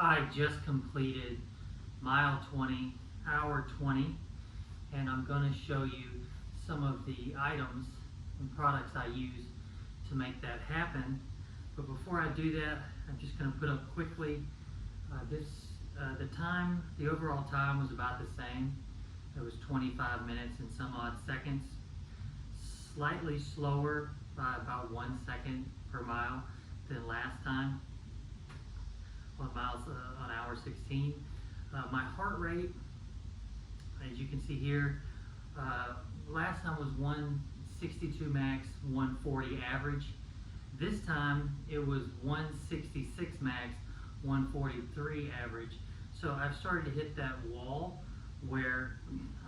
I just completed mile 20, hour 20, and I'm going to show you some of the items and products I use to make that happen. But before I do that, I'm just going to put up quickly the overall time was about the same. It was 25 minutes and some odd seconds. Slightly slower by about 1 second per mile than last time on hour 16. My heart rate, as you can see here, last time was 162 max, 140 average. This time it was 166 max, 143 average. So I've started to hit that wall where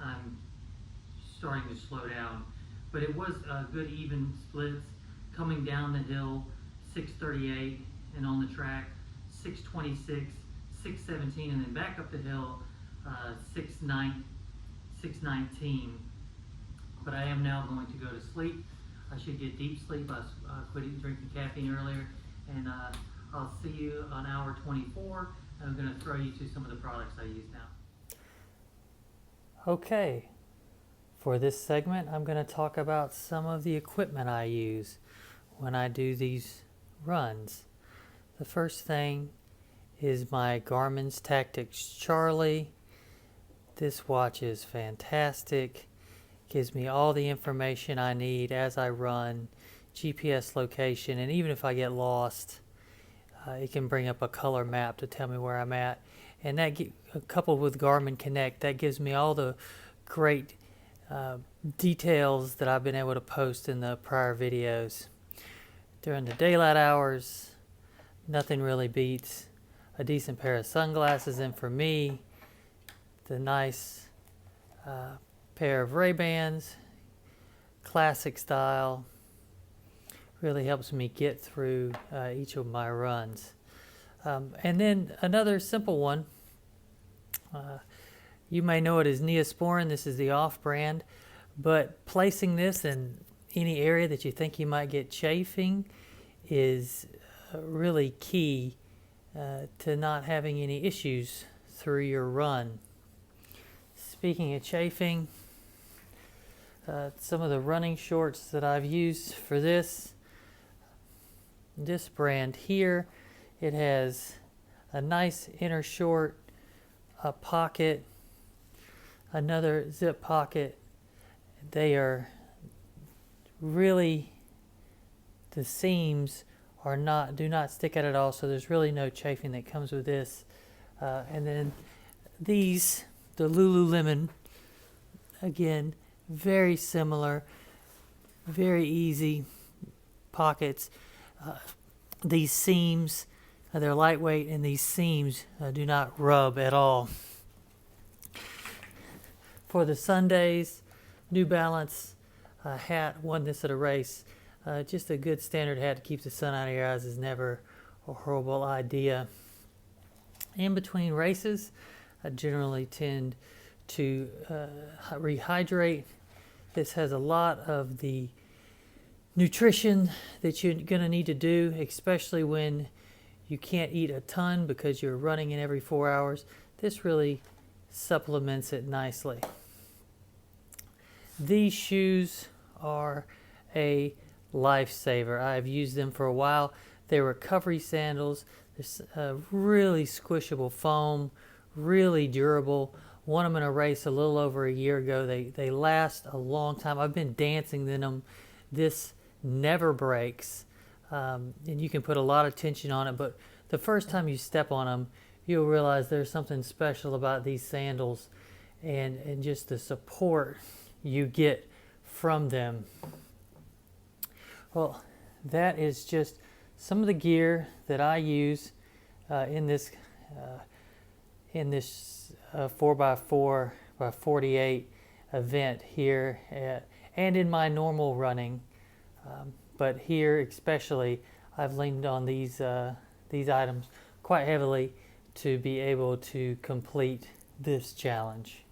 I'm starting to slow down. But it was good even splits. Coming down the hill, 638, and on the track, 626, 617, and then back up the hill, 619. But I am now going to go to sleep. I should get deep sleep. I quit drinking caffeine earlier, and I'll see you on hour 24. I'm going to throw you to some of the products I use now. Okay, for this segment, I'm going to talk about some of the equipment I use when I do these runs. The first thing is my Garmin's Tactix Charlie. This watch is fantastic. Gives me all the information I need as I run, GPS location, and even if I get lost, it can bring up a color map to tell me where I'm at. And that, coupled with Garmin Connect, that gives me all the great details that I've been able to post in the prior videos. During the daylight hours, nothing really beats a decent pair of sunglasses, and for me, the nice pair of Ray-Bans, classic style, really helps me get through each of my runs. And then another simple one, you may know it as Neosporin. This is the off-brand, but placing this in any area that you think you might get chafing is really key to not having any issues through your run. Speaking of chafing, some of the running shorts that I've used for this brand here, it has a nice inner short, a pocket, another zip pocket. They are really, the seams do not stick out at all, so there's really no chafing that comes with this. And then these, the Lululemon, again, very similar, very easy pockets. These seams, they're lightweight, and these seams do not rub at all. For the Sundays, New Balance hat, won this at a race. Just a good standard hat to keep the sun out of your eyes is never a horrible idea. In between races, I generally tend to rehydrate. This has a lot of the nutrition that you're going to need to do, especially when you can't eat a ton because you're running in every 4 hours. This really supplements it nicely. These shoes are a lifesaver. I've used them for a while. They're recovery sandals. There's really squishable foam, really durable. Won them in a race a little over a year ago. They last a long time. I've been dancing in them. This never breaks, and you can put a lot of tension on it, but the first time you step on them, you'll realize there's something special about these sandals and just the support you get from them. Well, that is just some of the gear that I use in this 4x4 by 48 event here and in my normal running. But here especially, I've leaned on these items quite heavily to be able to complete this challenge.